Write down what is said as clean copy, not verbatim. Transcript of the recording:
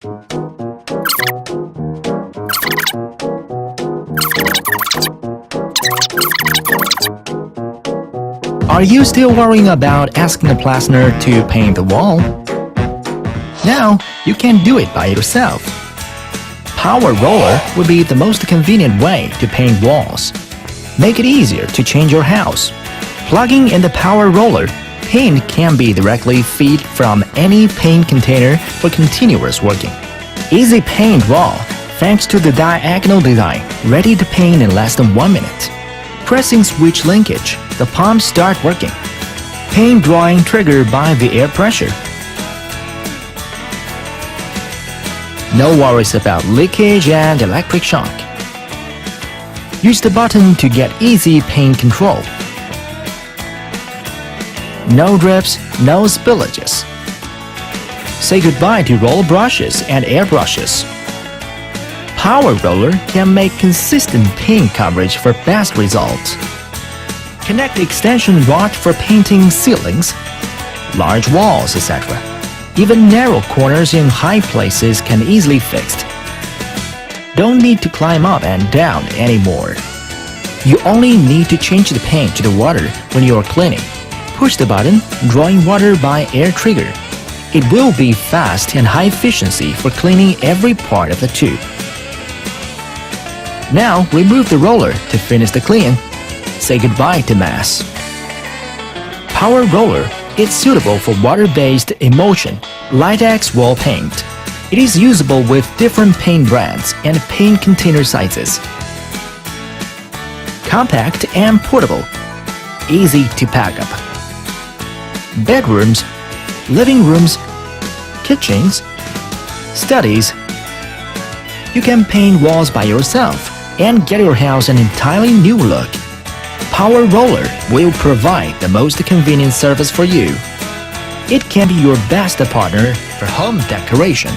Are you still worrying about asking a plastener to paint the wall? Now, you can do it by yourself. Power roller would be the most convenient way to paint walls. Make it easier to change your house. Plugging in the power roller, paint can be directly fed from any paint container for continuous working. Easy paint wall thanks to the diagonal design, ready to paint in less than 1 minute. Pressing switch linkage, the pumps start working. Paint drying triggered by the air pressure. No worries about leakage and electric shock. Use the button to get easy paint control. No drips, no spillages. Say goodbye to roll brushes and airbrushes. Power roller can make consistent paint coverage for best results. Connect extension rod for painting ceilings, large walls, etc. Even narrow corners in high places can easily fixed. Don't need to climb up and down anymore. You only need to change the paint to the water when you are cleaning. Push the button, drawing water by air trigger. It will be fast and high efficiency for cleaning every part of the tube. Now remove the roller to finish the clean. Say goodbye to mess. Power roller is suitable for water-based emulsion, latex wall paint. It is usable with different paint brands and paint container sizes. Compact and portable. Easy to pack up. Bedrooms, living rooms, kitchens, studies. You can paint walls by yourself and get your house an entirely new look. Power roller will provide the most convenient service for you. It can be your best partner for home decoration.